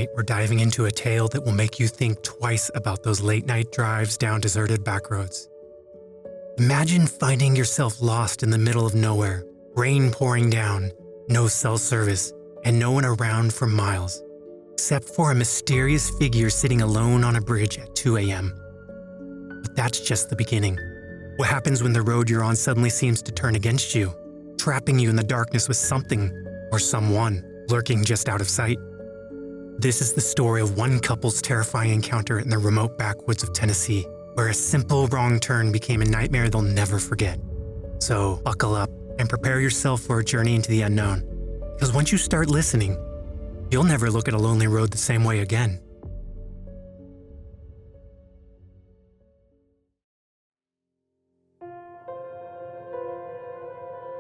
Tonight, we're diving into a tale that will make you think twice about those late-night drives down deserted backroads. Imagine finding yourself lost in the middle of nowhere, rain pouring down, no cell service, and no one around for miles, except for a mysterious figure sitting alone on a bridge at 2 a.m. But that's just the beginning. What happens when the road you're on suddenly seems to turn against you, trapping you in the darkness with something or someone lurking just out of sight? This is the story of one couple's terrifying encounter in the remote backwoods of Tennessee, where a simple wrong turn became a nightmare they'll never forget. So buckle up and prepare yourself for a journey into the unknown, because once you start listening, you'll never look at a lonely road the same way again.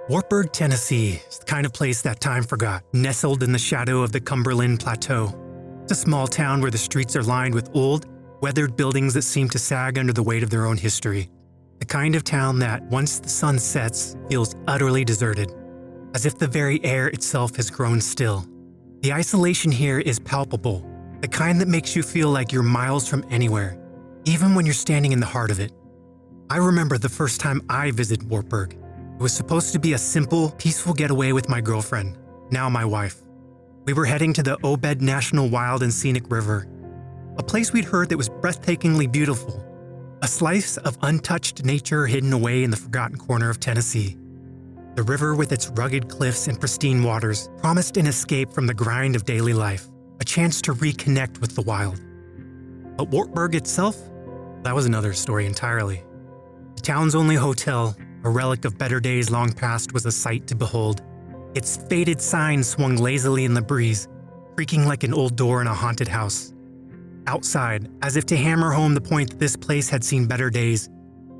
Wartburg, Tennessee is the kind of place that time forgot, nestled in the shadow of the Cumberland Plateau. It's a small town where the streets are lined with old, weathered buildings that seem to sag under the weight of their own history. The kind of town that, once the sun sets, feels utterly deserted, as if the very air itself has grown still. The isolation here is palpable, the kind that makes you feel like you're miles from anywhere, even when you're standing in the heart of it. I remember the first time I visited Wartburg. It was supposed to be a simple, peaceful getaway with my girlfriend, now my wife. We were heading to the Obed National Wild and Scenic River, a place we'd heard that was breathtakingly beautiful, a slice of untouched nature hidden away in the forgotten corner of Tennessee. The river with its rugged cliffs and pristine waters promised an escape from the grind of daily life, a chance to reconnect with the wild. But Wartburg itself? That was another story entirely. The town's only hotel, a relic of better days long past, was a sight to behold. Its faded sign swung lazily in the breeze, creaking like an old door in a haunted house. Outside, as if to hammer home the point that this place had seen better days,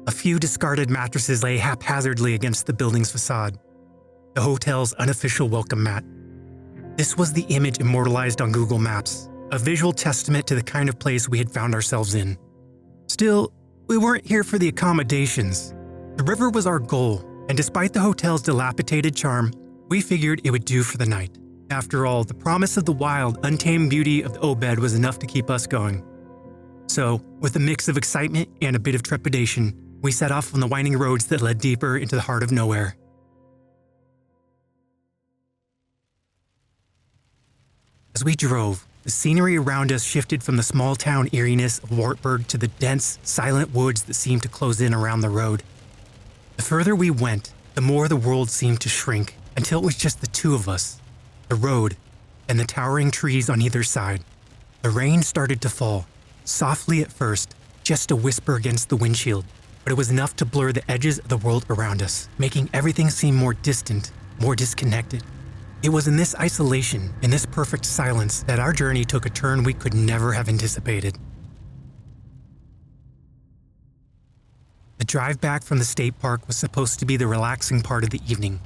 a few discarded mattresses lay haphazardly against the building's facade, the hotel's unofficial welcome mat. This was the image immortalized on Google Maps, a visual testament to the kind of place we had found ourselves in. Still, we weren't here for the accommodations. The river was our goal, and despite the hotel's dilapidated charm, we figured it would do for the night. After all, the promise of the wild, untamed beauty of the Obed was enough to keep us going. So, with a mix of excitement and a bit of trepidation, we set off on the winding roads that led deeper into the heart of nowhere. As we drove, the scenery around us shifted from the small-town eeriness of Wartburg to the dense, silent woods that seemed to close in around the road. The further we went, the more the world seemed to shrink, until it was just the two of us, the road, and the towering trees on either side. The rain started to fall, softly at first, just a whisper against the windshield, but it was enough to blur the edges of the world around us, making everything seem more distant, more disconnected. It was in this isolation, in this perfect silence, that our journey took a turn we could never have anticipated. The drive back from the state park was supposed to be the relaxing part of the evening,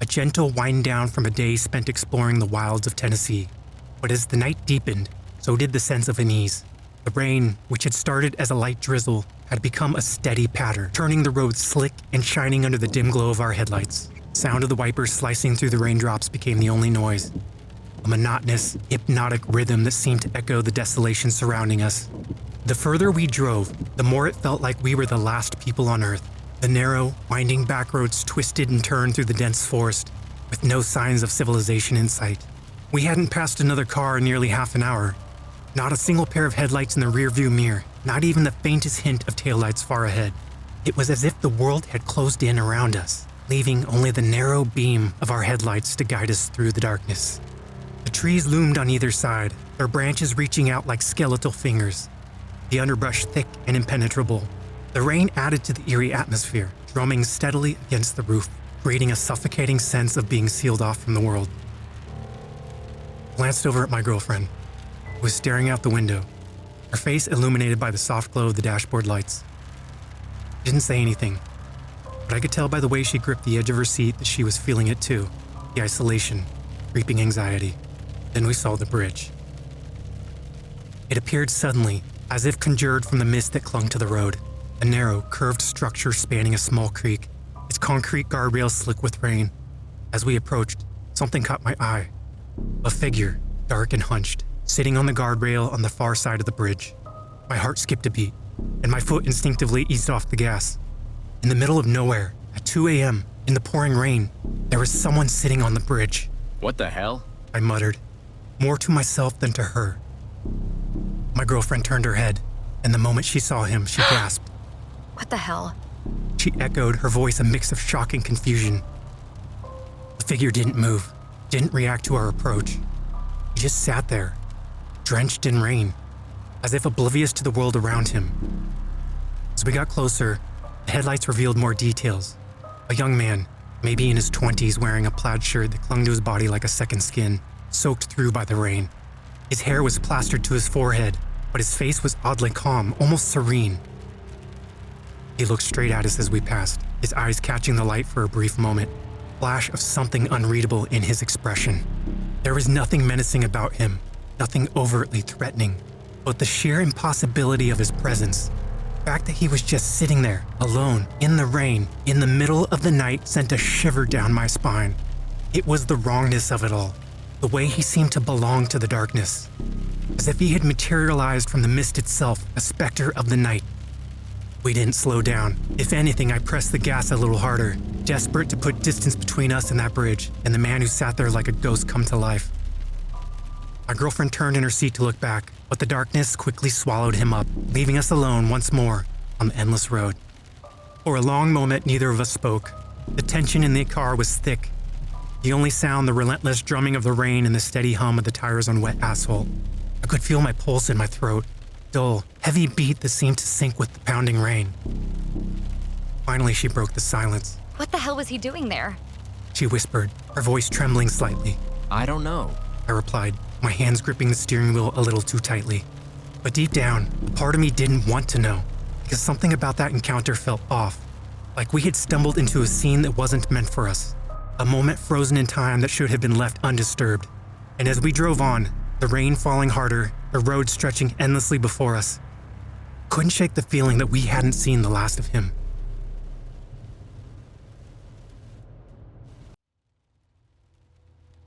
a gentle wind down from a day spent exploring the wilds of Tennessee. But as the night deepened, so did the sense of unease. The rain, which had started as a light drizzle, had become a steady patter, turning the road slick and shining under the dim glow of our headlights. The sound of the wipers slicing through the raindrops became the only noise, a monotonous, hypnotic rhythm that seemed to echo the desolation surrounding us. The further we drove, the more it felt like we were the last people on Earth. The narrow, winding back roads twisted and turned through the dense forest, with no signs of civilization in sight. We hadn't passed another car in nearly half an hour. Not a single pair of headlights in the rearview mirror, not even the faintest hint of taillights far ahead. It was as if the world had closed in around us, leaving only the narrow beam of our headlights to guide us through the darkness. The trees loomed on either side, their branches reaching out like skeletal fingers, the underbrush thick and impenetrable. The rain added to the eerie atmosphere, drumming steadily against the roof, creating a suffocating sense of being sealed off from the world. I glanced over at my girlfriend, who was staring out the window, her face illuminated by the soft glow of the dashboard lights. She didn't say anything, but I could tell by the way she gripped the edge of her seat that she was feeling it too, the isolation, creeping anxiety. Then we saw the bridge. It appeared suddenly, as if conjured from the mist that clung to the road, a narrow, curved structure spanning a small creek, its concrete guardrails slick with rain. As we approached, something caught my eye. A figure, dark and hunched, sitting on the guardrail on the far side of the bridge. My heart skipped a beat, and my foot instinctively eased off the gas. In the middle of nowhere, at 2 a.m., in the pouring rain, there was someone sitting on the bridge. What the hell? I muttered, more to myself than to her. My girlfriend turned her head, and the moment she saw him, she gasped. What the hell? She echoed, her voice a mix of shock and confusion. The figure didn't move, didn't react to our approach. He just sat there, drenched in rain, as if oblivious to the world around him. As we got closer, the headlights revealed more details. A young man, maybe in his 20s, wearing a plaid shirt that clung to his body like a second skin, soaked through by the rain. His hair was plastered to his forehead, but his face was oddly calm, almost serene. He looked straight at us as we passed, his eyes catching the light for a brief moment. Flash of something unreadable in his expression. There was nothing menacing about him, nothing overtly threatening, but the sheer impossibility of his presence. The fact that he was just sitting there, alone, in the rain, in the middle of the night, sent a shiver down my spine. It was the wrongness of it all, the way he seemed to belong to the darkness, as if he had materialized from the mist itself, a specter of the night. We didn't slow down. If anything, I pressed the gas a little harder, desperate to put distance between us and that bridge, and the man who sat there like a ghost come to life. My girlfriend turned in her seat to look back, but the darkness quickly swallowed him up, leaving us alone once more on the endless road. For a long moment, neither of us spoke. The tension in the car was thick. The only sound, the relentless drumming of the rain and the steady hum of the tires on wet asphalt. I could feel my pulse in my throat, dull, heavy beat that seemed to sync with the pounding rain. Finally, she broke the silence. What the hell was he doing there? She whispered, her voice trembling slightly. I don't know, I replied, my hands gripping the steering wheel a little too tightly. But deep down, a part of me didn't want to know, because something about that encounter felt off, like we had stumbled into a scene that wasn't meant for us, a moment frozen in time that should have been left undisturbed. And as we drove on, the rain falling harder, the road stretching endlessly before us, couldn't shake the feeling that we hadn't seen the last of him.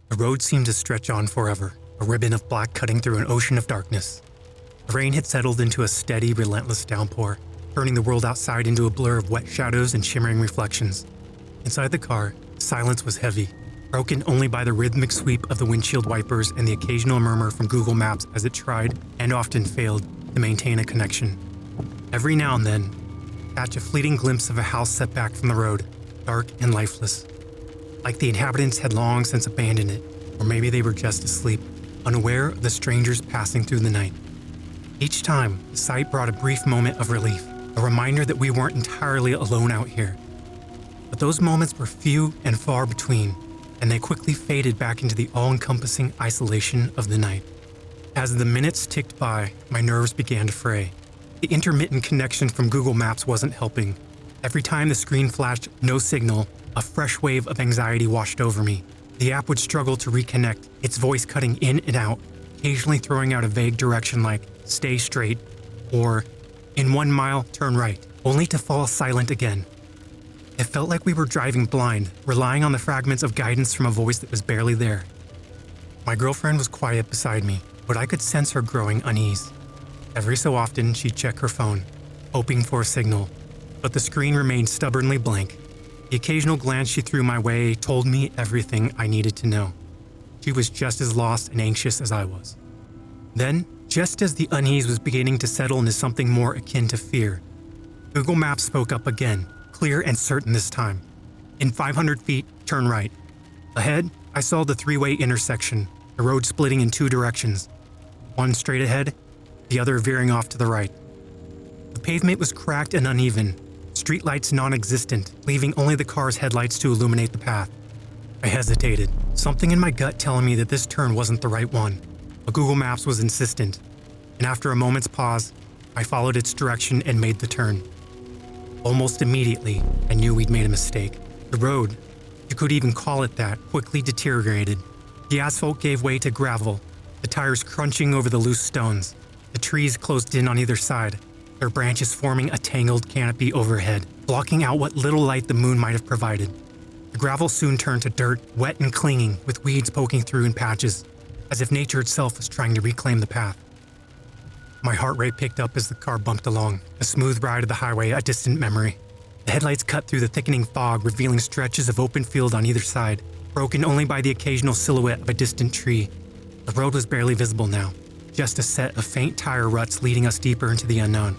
The road seemed to stretch on forever, a ribbon of black cutting through an ocean of darkness. The rain had settled into a steady, relentless downpour, turning the world outside into a blur of wet shadows and shimmering reflections. Inside the car, silence was heavy, broken only by the rhythmic sweep of the windshield wipers and the occasional murmur from Google Maps as it tried, and often failed, to maintain a connection. Every now and then, catch a fleeting glimpse of a house set back from the road, dark and lifeless. Like the inhabitants had long since abandoned it, or maybe they were just asleep, unaware of the strangers passing through the night. Each time, the sight brought a brief moment of relief, a reminder that we weren't entirely alone out here. But those moments were few and far between, and they quickly faded back into the all-encompassing isolation of the night. As the minutes ticked by, my nerves began to fray. The intermittent connection from Google Maps wasn't helping. Every time the screen flashed no signal, a fresh wave of anxiety washed over me. The app would struggle to reconnect, its voice cutting in and out, occasionally throwing out a vague direction like, stay straight, or, in 1 mile, turn right, only to fall silent again. It felt like we were driving blind, relying on the fragments of guidance from a voice that was barely there. My girlfriend was quiet beside me, but I could sense her growing unease. Every so often, she'd check her phone, hoping for a signal, but the screen remained stubbornly blank. The occasional glance she threw my way told me everything I needed to know. She was just as lost and anxious as I was. Then, just as the unease was beginning to settle into something more akin to fear, Google Maps spoke up again, clear and certain this time. In 500 feet, turn right. Ahead, I saw the three-way intersection, the road splitting in two directions. One straight ahead, the other veering off to the right. The pavement was cracked and uneven, streetlights non-existent, leaving only the car's headlights to illuminate the path. I hesitated, something in my gut telling me that this turn wasn't the right one, but Google Maps was insistent, and after a moment's pause, I followed its direction and made the turn. Almost immediately, I knew we'd made a mistake. The road, you could even call it that, quickly deteriorated. The asphalt gave way to gravel, the tires crunching over the loose stones. The trees closed in on either side, their branches forming a tangled canopy overhead, blocking out what little light the moon might have provided. The gravel soon turned to dirt, wet and clinging, with weeds poking through in patches. as if nature itself was trying to reclaim the path. My heart rate picked up as the car bumped along, a smooth ride of the highway, a distant memory. The headlights cut through the thickening fog, revealing stretches of open field on either side, broken only by the occasional silhouette of a distant tree. The road was barely visible now, just a set of faint tire ruts leading us deeper into the unknown.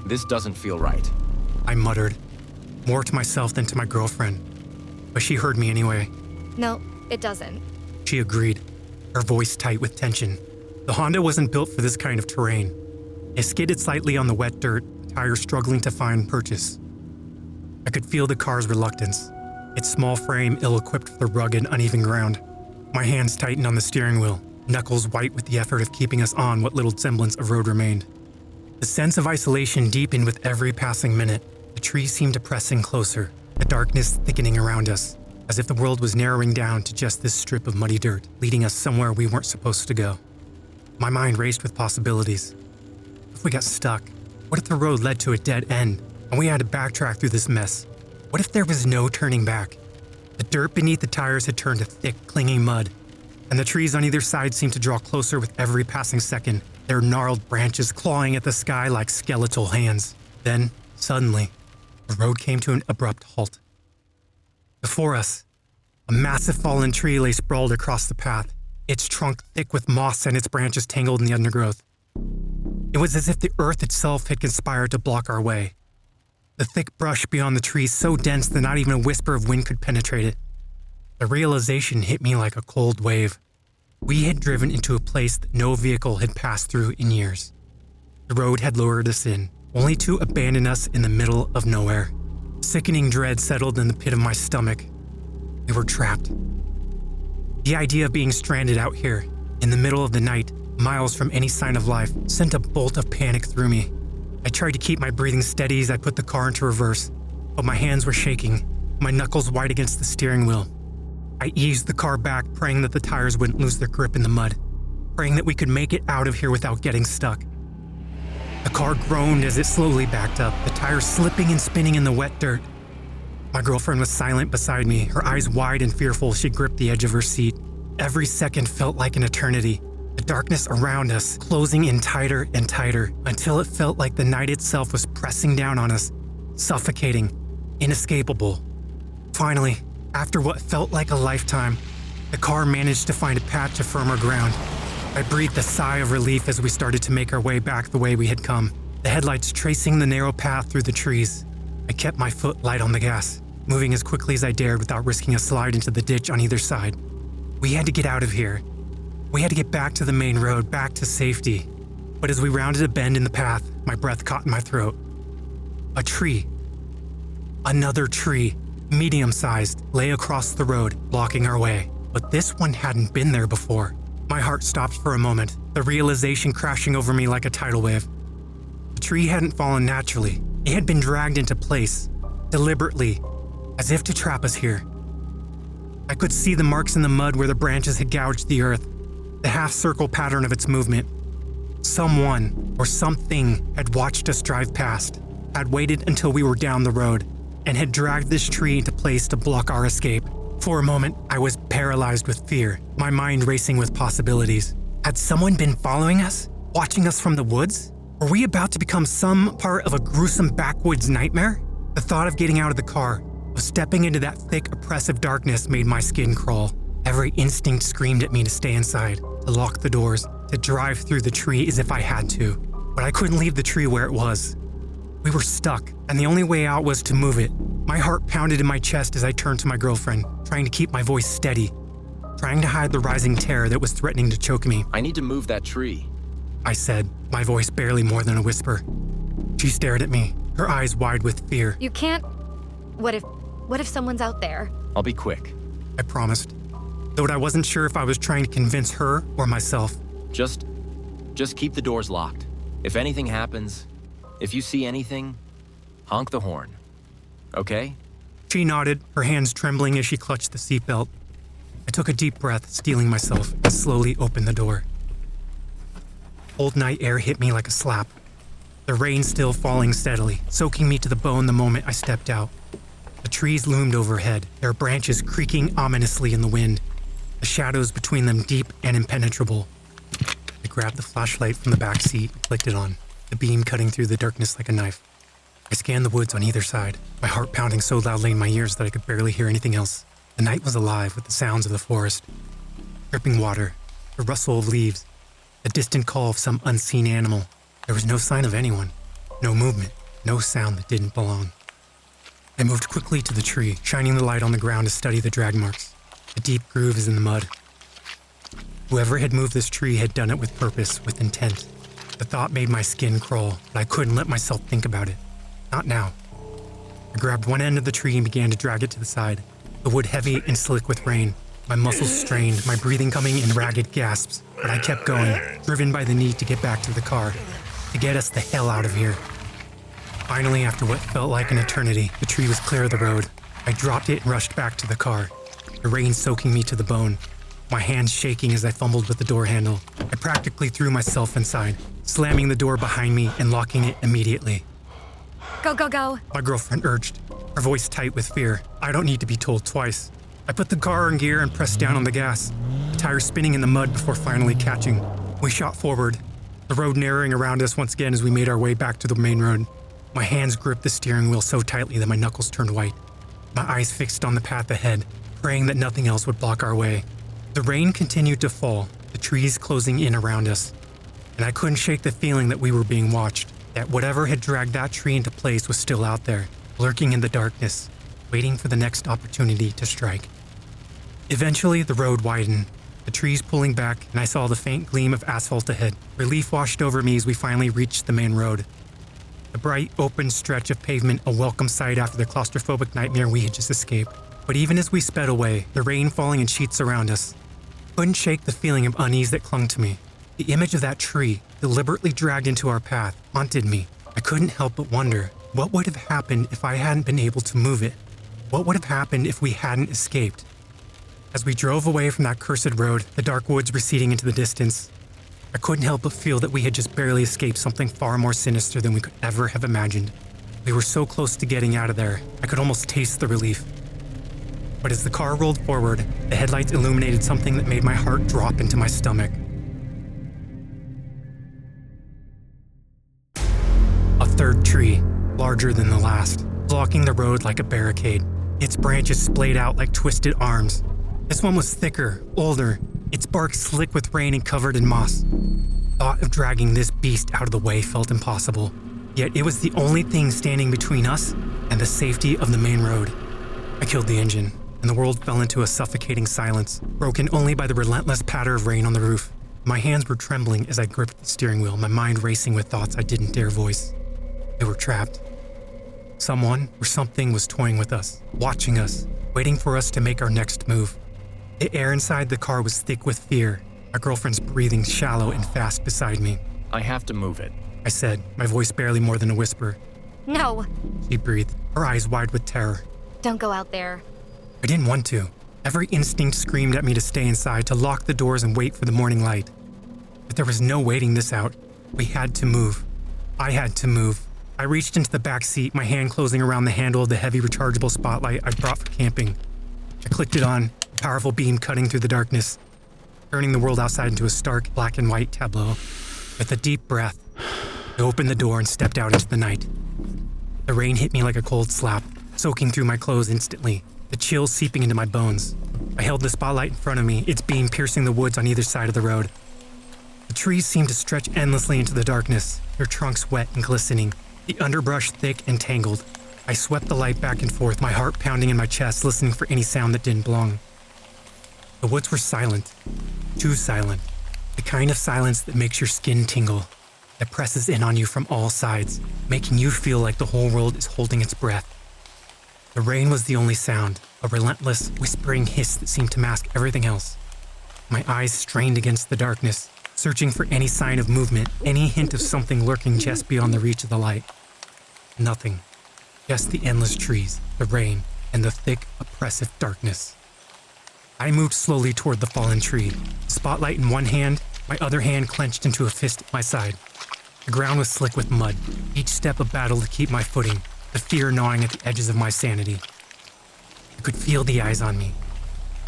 This doesn't feel right. I muttered, more to myself than to my girlfriend, but she heard me anyway. No, it doesn't. She agreed, her voice tight with tension. The Honda wasn't built for this kind of terrain. It skidded slightly on the wet dirt, tires struggling to find purchase. I could feel the car's reluctance, its small frame ill-equipped for the rugged, uneven ground. My hands tightened on the steering wheel, knuckles white with the effort of keeping us on what little semblance of road remained. The sense of isolation deepened with every passing minute. The trees seemed to press in closer, the darkness thickening around us, as if the world was narrowing down to just this strip of muddy dirt, leading us somewhere we weren't supposed to go. My mind raced with possibilities. If we got stuck? What if the road led to a dead end, and we had to backtrack through this mess? What if there was no turning back? The dirt beneath the tires had turned to thick, clinging mud, and the trees on either side seemed to draw closer with every passing second, their gnarled branches clawing at the sky like skeletal hands. Then, suddenly, the road came to an abrupt halt. Before us, a massive fallen tree lay sprawled across the path, its trunk thick with moss and its branches tangled in the undergrowth. It was as if the earth itself had conspired to block our way. The thick brush beyond the trees so dense that not even a whisper of wind could penetrate it. The realization hit me like a cold wave. We had driven into a place that no vehicle had passed through in years. The road had lured us in, only to abandon us in the middle of nowhere. Sickening dread settled in the pit of my stomach. We were trapped. The idea of being stranded out here, in the middle of the night, miles from any sign of life, sent a bolt of panic through me. I tried to keep my breathing steady as I put the car into reverse, but my hands were shaking, my knuckles white against the steering wheel. I eased the car back, praying that the tires wouldn't lose their grip in the mud, praying that we could make it out of here without getting stuck. The car groaned as it slowly backed up, the tires slipping and spinning in the wet dirt. My girlfriend was silent beside me, her eyes wide and fearful. She gripped the edge of her seat. Every second felt like an eternity. The darkness around us closing in tighter and tighter until it felt like the night itself was pressing down on us, suffocating, inescapable. Finally, after what felt like a lifetime, the car managed to find a patch of firmer ground. I breathed a sigh of relief as we started to make our way back the way we had come, the headlights tracing the narrow path through the trees. I kept my foot light on the gas, moving as quickly as I dared without risking a slide into the ditch on either side. We had to get out of here. We had to get back to the main road, back to safety. But as we rounded a bend in the path, my breath caught in my throat. A tree. Another tree, medium-sized, lay across the road, blocking our way. But this one hadn't been there before. My heart stopped for a moment, the realization crashing over me like a tidal wave. The tree hadn't fallen naturally. It had been dragged into place, deliberately, as if to trap us here. I could see the marks in the mud where the branches had gouged the earth, the half-circle pattern of its movement. Someone or something had watched us drive past, had waited until we were down the road, and had dragged this tree into place to block our escape. For a moment, I was paralyzed with fear, my mind racing with possibilities. Had someone been following us, watching us from the woods? Were we about to become some part of a gruesome backwoods nightmare? The thought of getting out of the car, of stepping into that thick, oppressive darkness made my skin crawl. Every instinct screamed at me to stay inside, to lock the doors, to drive through the tree as if I had to. But I couldn't leave the tree where it was. We were stuck, and the only way out was to move it. My heart pounded in my chest as I turned to my girlfriend, trying to keep my voice steady, trying to hide the rising terror that was threatening to choke me. I need to move that tree, I said, my voice barely more than a whisper. She stared at me, her eyes wide with fear. You can't... What if someone's out there? I'll be quick. I promised, though I wasn't sure if I was trying to convince her or myself. Just keep the doors locked. If anything happens, if you see anything, honk the horn. Okay? She nodded, her hands trembling as she clutched the seatbelt. I took a deep breath, steeling myself, and slowly opened the door. Cold night air hit me like a slap, the rain still falling steadily, soaking me to the bone the moment I stepped out. The trees loomed overhead, their branches creaking ominously in the wind. the shadows between them deep and impenetrable. I grabbed the flashlight from the back seat and flicked it on, the beam cutting through the darkness like a knife. I scanned the woods on either side, my heart pounding so loudly in my ears that I could barely hear anything else. The night was alive with the sounds of the forest. Dripping water, the rustle of leaves, the distant call of some unseen animal. There was no sign of anyone, no movement, no sound that didn't belong. I moved quickly to the tree, shining the light on the ground to study the drag marks, the deep grooves in the mud. Whoever had moved this tree had done it with purpose, with intent. The thought made my skin crawl, but I couldn't let myself think about it. Not now. I grabbed one end of the tree and began to drag it to the side, the wood heavy and slick with rain. My muscles strained, my breathing coming in ragged gasps, but I kept going, driven by the need to get back to the car, to get us the hell out of here. Finally, after what felt like an eternity, the tree was clear of the road. I dropped it and rushed back to the car, the rain soaking me to the bone, my hands shaking as I fumbled with the door handle. I practically threw myself inside, slamming the door behind me and locking it immediately. Go, go, go. My girlfriend urged, her voice tight with fear. I don't need to be told twice. I put the car in gear and pressed down on the gas, the tires spinning in the mud before finally catching. We shot forward, the road narrowing around us once again as we made our way back to the main road. My hands gripped the steering wheel so tightly that my knuckles turned white. My eyes fixed on the path ahead, praying that nothing else would block our way. The rain continued to fall, the trees closing in around us, and I couldn't shake the feeling that we were being watched, that whatever had dragged that tree into place was still out there, lurking in the darkness, waiting for the next opportunity to strike. Eventually, the road widened, the trees pulling back, and I saw the faint gleam of asphalt ahead. Relief washed over me as we finally reached the main road. The bright, open stretch of pavement, a welcome sight after the claustrophobic nightmare we had just escaped. But even as we sped away, the rain falling in sheets around us, couldn't shake the feeling of unease that clung to me. The image of that tree, deliberately dragged into our path, haunted me. I couldn't help but wonder, what would have happened if I hadn't been able to move it? What would have happened if we hadn't escaped? As we drove away from that cursed road, the dark woods receding into the distance, I couldn't help but feel that we had just barely escaped something far more sinister than we could ever have imagined. We were so close to getting out of there, I could almost taste the relief. But as the car rolled forward, the headlights illuminated something that made my heart drop into my stomach. A third tree, larger than the last, blocking the road like a barricade. Its branches splayed out like twisted arms. This one was thicker, older, its bark slick with rain and covered in moss. Thought of dragging this beast out of the way felt impossible, yet it was the only thing standing between us and the safety of the main road. I killed the engine, and the world fell into a suffocating silence, broken only by the relentless patter of rain on the roof. My hands were trembling as I gripped the steering wheel, my mind racing with thoughts I didn't dare voice. We were trapped. Someone or something was toying with us, watching us, waiting for us to make our next move. The air inside the car was thick with fear, my girlfriend's breathing shallow and fast beside me. I have to move it. I said, my voice barely more than a whisper. No. She breathed, her eyes wide with terror. Don't go out there. I didn't want to. Every instinct screamed at me to stay inside, to lock the doors and wait for the morning light. But there was no waiting this out. We had to move. I had to move. I reached into the back seat, my hand closing around the handle of the heavy rechargeable spotlight I'd brought for camping. I clicked it on, a powerful beam cutting through the darkness, turning the world outside into a stark black and white tableau. With a deep breath, I opened the door and stepped out into the night. The rain hit me like a cold slap, soaking through my clothes instantly, the chill seeping into my bones. I held the spotlight in front of me, its beam piercing the woods on either side of the road. The trees seemed to stretch endlessly into the darkness, their trunks wet and glistening, the underbrush thick and tangled. I swept the light back and forth, my heart pounding in my chest, listening for any sound that didn't belong. The woods were silent, too silent, the kind of silence that makes your skin tingle, that presses in on you from all sides, making you feel like the whole world is holding its breath. The rain was the only sound, a relentless, whispering hiss that seemed to mask everything else. My eyes strained against the darkness, searching for any sign of movement, any hint of something lurking just beyond the reach of the light. Nothing. Just the endless trees, the rain, and the thick, oppressive darkness. I moved slowly toward the fallen tree, the spotlight in one hand, my other hand clenched into a fist at my side. The ground was slick with mud, each step a battle to keep my footing, the fear gnawing at the edges of my sanity. I could feel the eyes on me.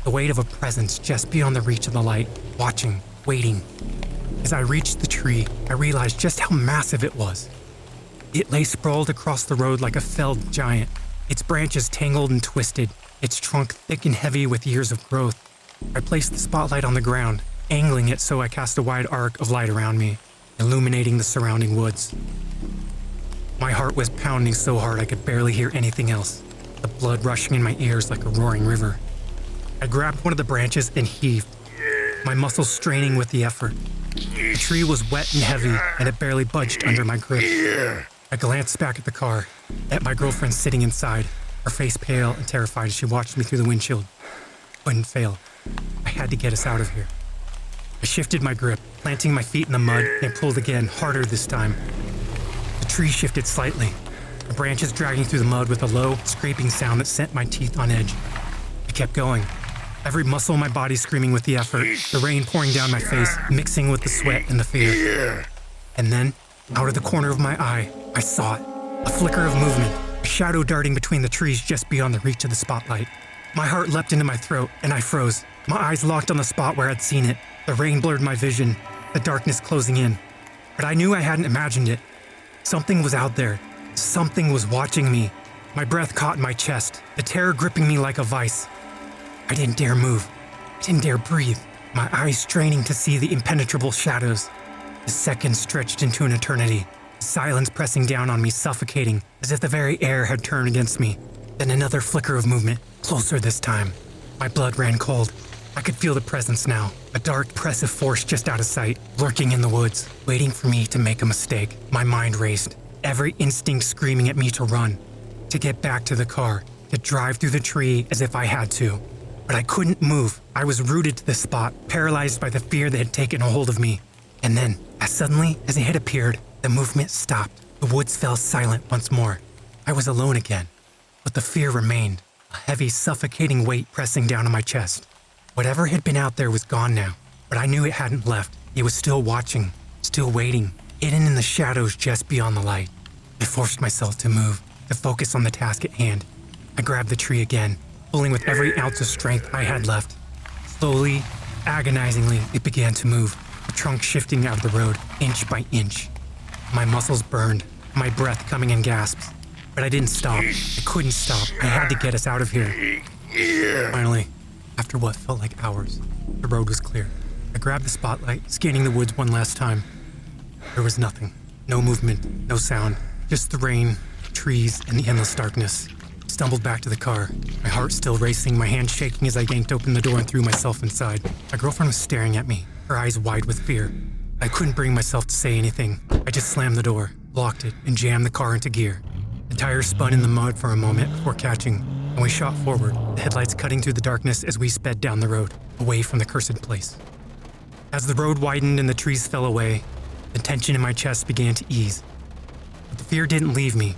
the weight of a presence just beyond the reach of the light, watching, waiting. As I reached the tree, I realized just how massive it was. It lay sprawled across the road like a felled giant, its branches tangled and twisted, its trunk thick and heavy with years of growth. I placed the spotlight on the ground, angling it so I cast a wide arc of light around me, illuminating the surrounding woods. My heart was pounding so hard I could barely hear anything else, the blood rushing in my ears like a roaring river. I grabbed one of the branches and heaved, my muscles straining with the effort. The tree was wet and heavy, and it barely budged under my grip. I glanced back at the car, at my girlfriend sitting inside, her face pale and terrified as she watched me through the windshield. Couldn't fail. I had to get us out of here. I shifted my grip, planting my feet in the mud, and pulled again, harder this time. The tree shifted slightly, the branches dragging through the mud with a low, scraping sound that sent my teeth on edge. I kept going, every muscle in my body screaming with the effort, the rain pouring down my face, mixing with the sweat and the fear. And then, out of the corner of my eye, I saw it. A flicker of movement, a shadow darting between the trees just beyond the reach of the spotlight. My heart leapt into my throat, and I froze, my eyes locked on the spot where I'd seen it. The rain blurred my vision, the darkness closing in. But I knew I hadn't imagined it. Something was out there. Something was watching me. My breath caught in my chest, the terror gripping me like a vice. I didn't dare move. I didn't dare breathe, my eyes straining to see the impenetrable shadows. The seconds stretched into an eternity, silence pressing down on me, suffocating, as if the very air had turned against me. Then another flicker of movement, closer this time. My blood ran cold. I could feel the presence now, a dark, oppressive force just out of sight, lurking in the woods, waiting for me to make a mistake. My mind raced, every instinct screaming at me to run, to get back to the car, to drive through the tree as if I had to. But I couldn't move. I was rooted to the spot, paralyzed by the fear that had taken a hold of me. And then, as suddenly as it had appeared, the movement stopped. The woods fell silent once more. I was alone again, but the fear remained, a heavy, suffocating weight pressing down on my chest. Whatever had been out there was gone now, but I knew it hadn't left. It was still watching, still waiting, hidden in the shadows just beyond the light. I forced myself to move, to focus on the task at hand. I grabbed the tree again, pulling with every ounce of strength I had left. Slowly, agonizingly, it began to move, the trunk shifting out of the road, inch by inch. My muscles burned, my breath coming in gasps. But I didn't stop. I couldn't stop. I had to get us out of here. Finally, after what felt like hours, the road was clear. I grabbed the spotlight, scanning the woods one last time. There was nothing. No movement, no sound. Just the rain, trees, and the endless darkness. I stumbled back to the car, my heart still racing, my hands shaking as I yanked open the door and threw myself inside. My girlfriend was staring at me, her eyes wide with fear. I couldn't bring myself to say anything. I just slammed the door, locked it, and jammed the car into gear. The tires spun in the mud for a moment before catching, and we shot forward, the headlights cutting through the darkness as we sped down the road, away from the cursed place. As the road widened and the trees fell away, the tension in my chest began to ease. But the fear didn't leave me.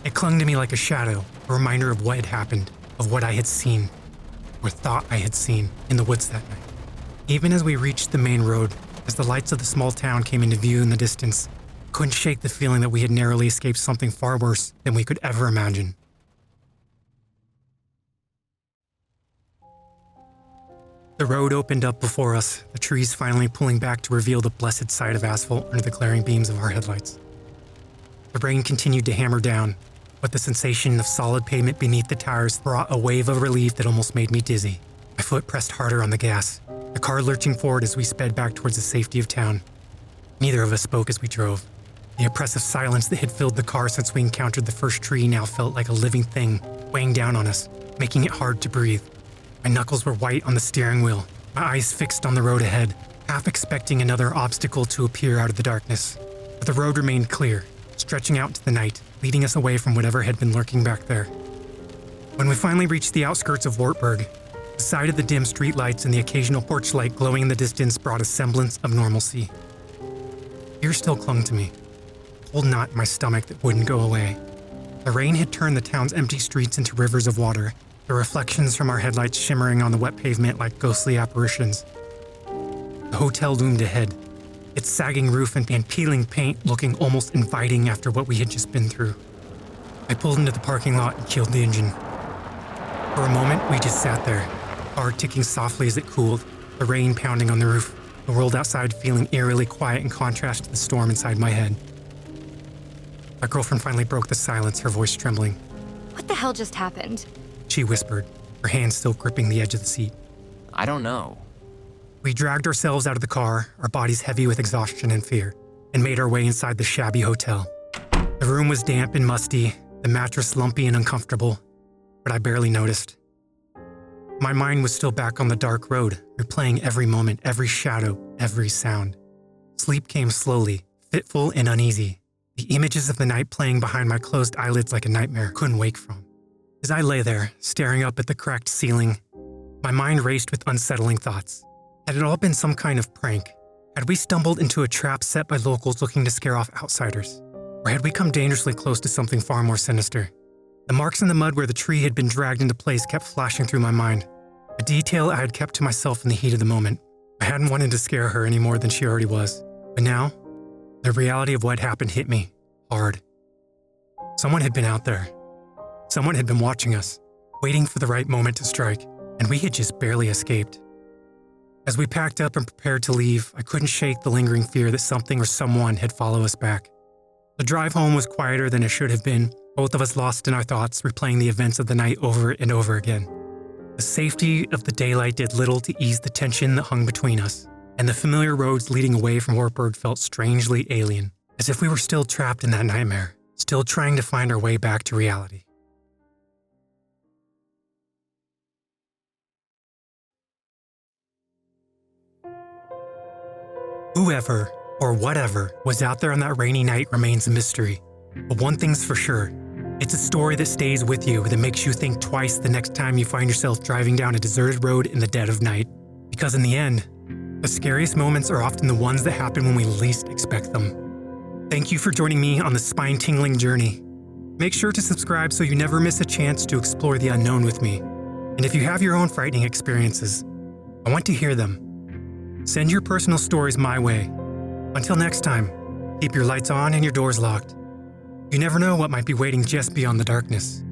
It clung to me like a shadow, a reminder of what had happened, of what I had seen, or thought I had seen, in the woods that night. Even as we reached the main road, as the lights of the small town came into view in the distance, I couldn't shake the feeling that we had narrowly escaped something far worse than we could ever imagine. The road opened up before us, the trees finally pulling back to reveal the blessed sight of asphalt under the glaring beams of our headlights. The rain continued to hammer down, but the sensation of solid pavement beneath the tires brought a wave of relief that almost made me dizzy. My foot pressed harder on the gas, the car lurching forward as we sped back towards the safety of town. Neither of us spoke as we drove. The oppressive silence that had filled the car since we encountered the first tree now felt like a living thing, weighing down on us, making it hard to breathe. My knuckles were white on the steering wheel, my eyes fixed on the road ahead, half expecting another obstacle to appear out of the darkness. But the road remained clear, stretching out into the night, leading us away from whatever had been lurking back there. When we finally reached the outskirts of Wartburg, the sight of the dim streetlights and the occasional porch light glowing in the distance brought a semblance of normalcy. Fear still clung to me, a cold knot in my stomach that wouldn't go away. The rain had turned the town's empty streets into rivers of water, the reflections from our headlights shimmering on the wet pavement like ghostly apparitions. The hotel loomed ahead, its sagging roof and peeling paint looking almost inviting after what we had just been through. I pulled into the parking lot and killed the engine. For a moment, we just sat there, car ticking softly as it cooled, the rain pounding on the roof, the world outside feeling eerily quiet in contrast to the storm inside my head. My girlfriend finally broke the silence, her voice trembling. What the hell just happened? She whispered, her hand still gripping the edge of the seat. I don't know. We dragged ourselves out of the car, our bodies heavy with exhaustion and fear, and made our way inside the shabby hotel. The room was damp and musty, the mattress lumpy and uncomfortable, but I barely noticed. My mind was still back on the dark road, replaying every moment, every shadow, every sound. Sleep came slowly, fitful and uneasy, the images of the night playing behind my closed eyelids like a nightmare I couldn't wake from. As I lay there, staring up at the cracked ceiling, my mind raced with unsettling thoughts. Had it all been some kind of prank? Had we stumbled into a trap set by locals looking to scare off outsiders? Or had we come dangerously close to something far more sinister? The marks in the mud where the tree had been dragged into place kept flashing through my mind, a detail I had kept to myself in the heat of the moment. I hadn't wanted to scare her any more than she already was. But now, the reality of what happened hit me hard. Someone had been out there. Someone had been watching us, waiting for the right moment to strike, and we had just barely escaped. As we packed up and prepared to leave, I couldn't shake the lingering fear that something or someone had followed us back. The drive home was quieter than it should have been, both of us lost in our thoughts, replaying the events of the night over and over again. The safety of the daylight did little to ease the tension that hung between us, and the familiar roads leading away from Wartburg felt strangely alien, as if we were still trapped in that nightmare, still trying to find our way back to reality. Whoever, or whatever, was out there on that rainy night remains a mystery. But one thing's for sure, it's a story that stays with you, that makes you think twice the next time you find yourself driving down a deserted road in the dead of night. Because in the end, the scariest moments are often the ones that happen when we least expect them. Thank you for joining me on the spine-tingling journey. Make sure to subscribe so you never miss a chance to explore the unknown with me. And if you have your own frightening experiences, I want to hear them. Send your personal stories my way. Until next time, keep your lights on and your doors locked. You never know what might be waiting just beyond the darkness.